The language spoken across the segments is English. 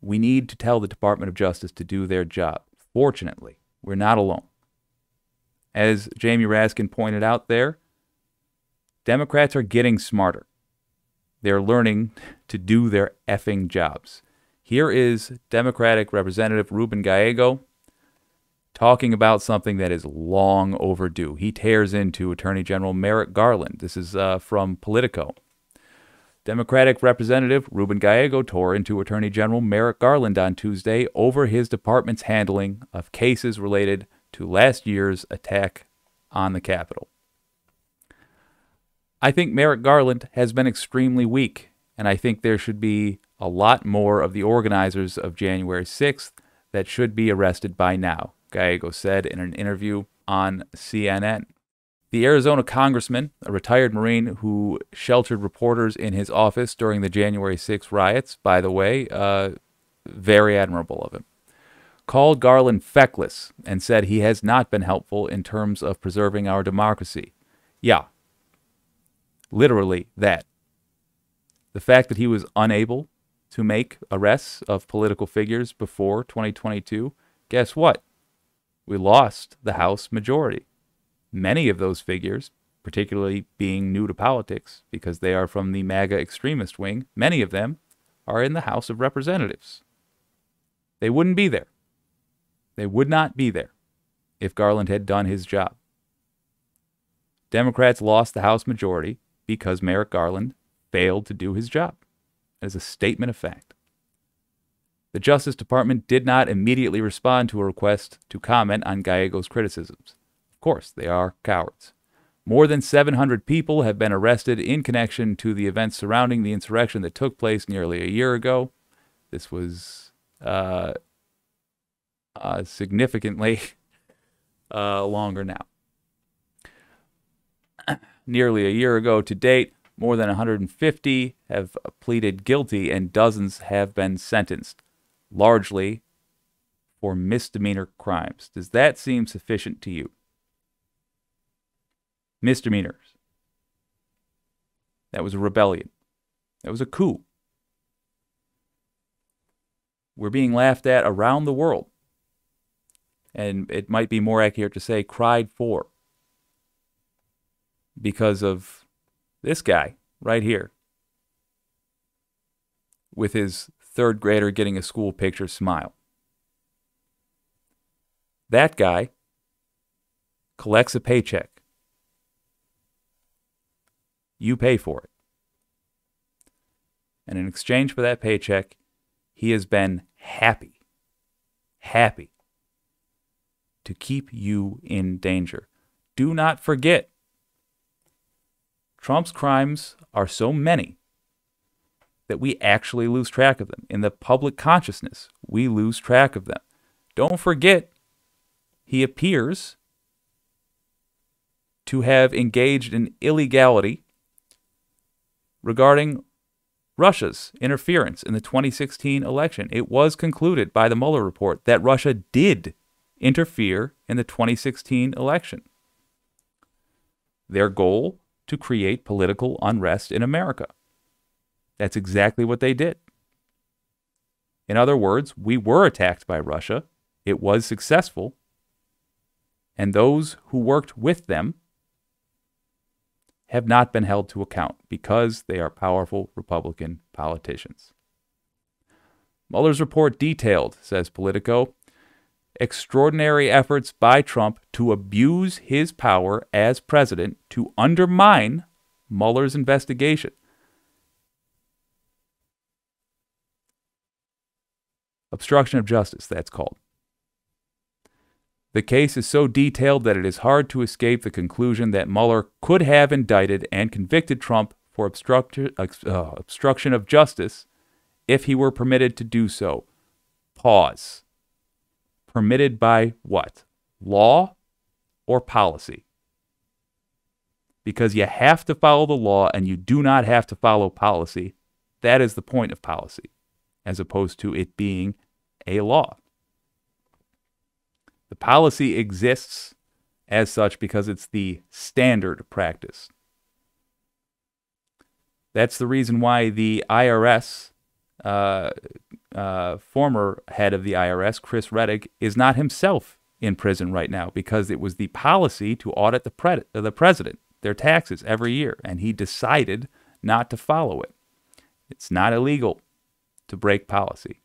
We need to tell the Department of Justice to do their job. Fortunately, we're not alone. As Jamie Raskin pointed out there, Democrats are getting smarter. They're learning to do their effing jobs. Here is Democratic Representative Ruben Gallego talking about something that is long overdue. He tears into Attorney General Merrick Garland. This is from Politico. Democratic Representative Ruben Gallego tore into Attorney General Merrick Garland on Tuesday over his department's handling of cases related to last year's attack on the Capitol. I think Merrick Garland has been extremely weak, and I think there should be a lot more of the organizers of January 6th that should be arrested by now, Gallego said in an interview on CNN. The Arizona congressman, a retired Marine who sheltered reporters in his office during the January 6th riots, by the way, very admirable of him, called Garland feckless and said he has not been helpful in terms of preserving our democracy. Yeah, literally that. The fact that he was unable to make arrests of political figures before 2022, guess what? We lost the House majority. Many of those figures, particularly being new to politics because they are from the MAGA extremist wing, many of them are in the House of Representatives. They wouldn't be there. They would not be there if Garland had done his job. Democrats lost the House majority because Merrick Garland failed to do his job. That is a statement of fact. The Justice Department did not immediately respond to a request to comment on Gallego's criticisms. Of course, they are cowards. More than 700 people have been arrested in connection to the events surrounding the insurrection that took place nearly a year ago. This was significantly longer now. Nearly a year ago to date, more than 150 have pleaded guilty and dozens have been sentenced, largely for misdemeanor crimes. Does that seem sufficient to you? Misdemeanors. That was a rebellion. That was a coup. We're being laughed at around the world. And it might be more accurate to say cried for, because of this guy right here with his third grader getting a school picture smile. That guy collects a paycheck. You pay for it. And in exchange for that paycheck, he has been happy to keep you in danger. Do not forget, Trump's crimes are so many that we actually lose track of them. In the public consciousness, we lose track of them. Don't forget, he appears to have engaged in illegality regarding Russia's interference in the 2016 election. It was concluded by the Mueller report that Russia did interfere in the 2016 election. Their goal? To create political unrest in America. That's exactly what they did. In other words, we were attacked by Russia. It was successful. And those who worked with them have not been held to account because they are powerful Republican politicians. Mueller's report detailed, says Politico, extraordinary efforts by Trump to abuse his power as president to undermine Mueller's investigation. Obstruction of justice, that's called. The case is so detailed that it is hard to escape the conclusion that Mueller could have indicted and convicted Trump for obstruction of justice if he were permitted to do so. Pause. Permitted by what? Law or policy? Because you have to follow the law and you do not have to follow policy. That is the point of policy, as opposed to it being a law. The policy exists as such because it's the standard practice. That's the reason why the IRS former head of the IRS, Chris Reddick, is not himself in prison right now because it was the policy to audit the president, their taxes every year, and he decided not to follow it. It's not illegal to break policy.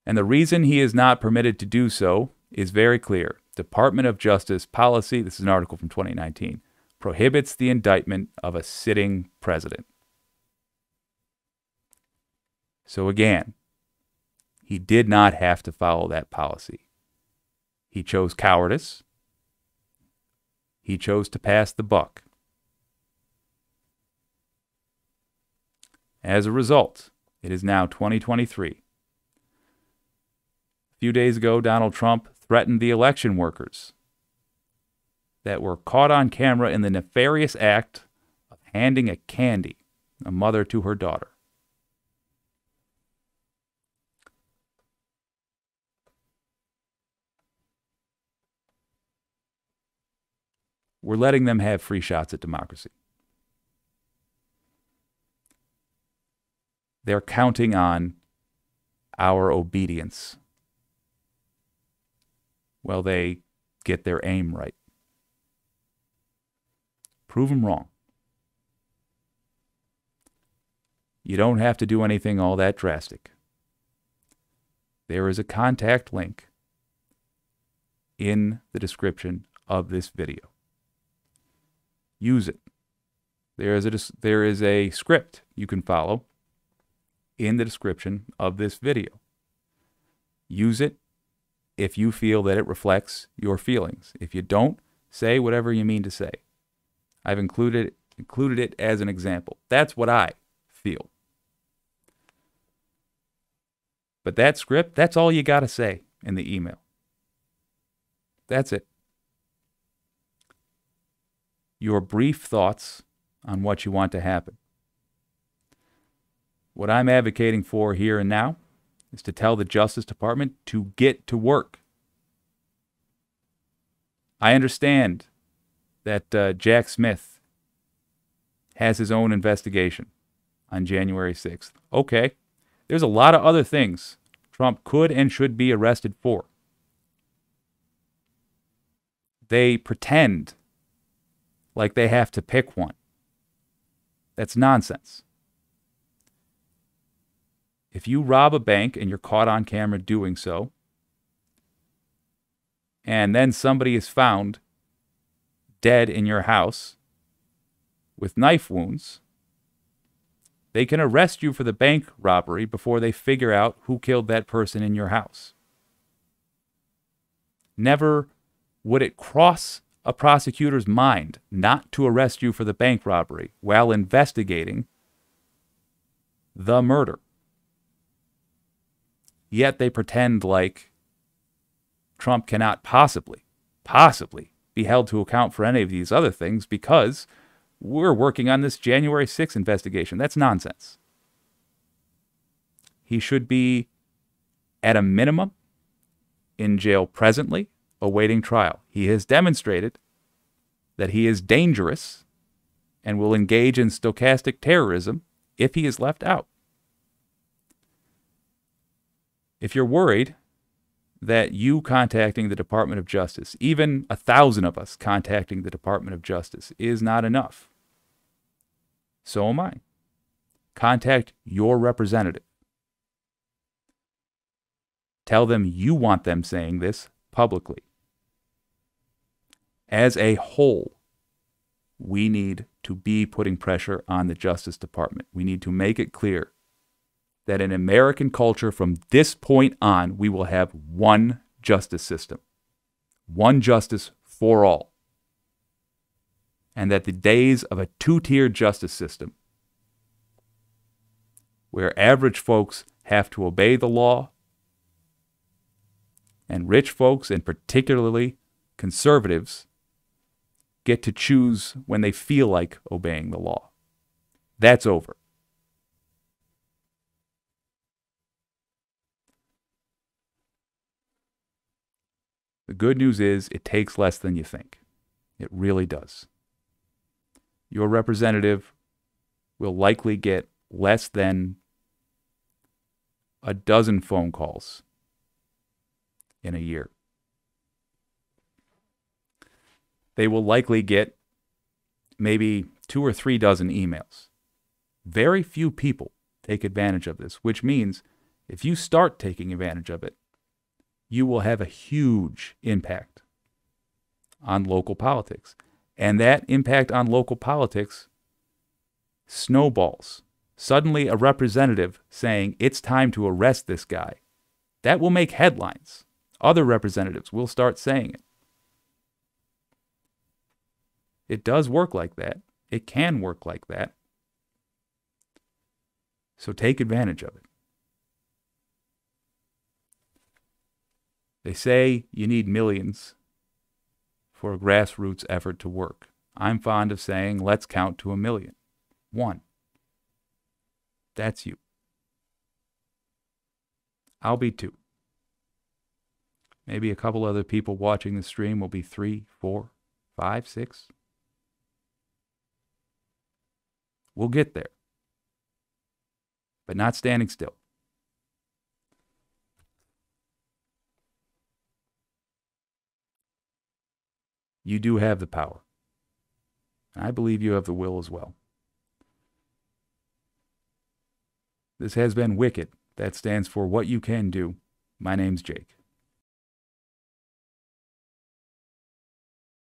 And the reason he is not permitted to do so is very clear. Department of Justice policy, this is an article from 2019, prohibits the indictment of a sitting president. So again, he did not have to follow that policy. He chose cowardice. He chose to pass the buck. As a result, it is now 2023. A few days ago, Donald Trump threatened the election workers that were caught on camera in the nefarious act of handing a candy, a mother to her daughter. We're letting them have free shots at democracy. They're counting on our obedience. Well, they get their aim right. Prove them wrong. You don't have to do anything all that drastic. There is a contact link in the description of this video. Use it. There is a script you can follow in the description of this video. Use it if you feel that it reflects your feelings. If you don't, say whatever you mean to say. I've included it as an example. That's what I feel. But that script, that's all you got to say in the email. That's it. Your brief thoughts on what you want to happen. What I'm advocating for here and now is to tell the Justice Department to get to work. I understand that Jack Smith has his own investigation on January 6th. Okay, there's a lot of other things Trump could and should be arrested for. They pretend like they have to pick one. That's nonsense. If you rob a bank and you're caught on camera doing so, and then somebody is found dead in your house with knife wounds, they can arrest you for the bank robbery before they figure out who killed that person in your house. Never would it cross a prosecutor's mind not to arrest you for the bank robbery while investigating the murder. Yet they pretend like Trump cannot possibly be held to account for any of these other things because we're working on this January 6th investigation. That's nonsense. He should be, at a minimum, in jail presently, awaiting trial. He has demonstrated that he is dangerous and will engage in stochastic terrorism if he is left out. If you're worried that you contacting the Department of Justice, even 1,000 of us contacting the Department of Justice, is not enough, so am I. Contact your representative. Tell them you want them saying this publicly. As a whole, we need to be putting pressure on the Justice Department. We need to make it clear that in American culture, from this point on, we will have one justice system. One justice for all. And that the days of a two-tiered justice system, where average folks have to obey the law, and rich folks, and particularly conservatives, get to choose when they feel like obeying the law. That's over. The good news is it takes less than you think. It really does. Your representative will likely get less than a dozen phone calls in a year. They will likely get maybe 2 or 3 dozen emails. Very few people take advantage of this, which means if you start taking advantage of it, you will have a huge impact on local politics. And that impact on local politics snowballs. Suddenly, a representative saying it's time to arrest this guy, that will make headlines. Other representatives will start saying it. It does work like that. It can work like that. So take advantage of it. They say you need millions for a grassroots effort to work. I'm fond of saying, let's count to 1 million. 1. That's you. I'll be 2. Maybe a couple other people watching the stream will be 3, 4, 5, 6. We'll get there. But not standing still. You do have the power. And I believe you have the will as well. This has been Wicked. That stands for What You Can Do. My name's Jake.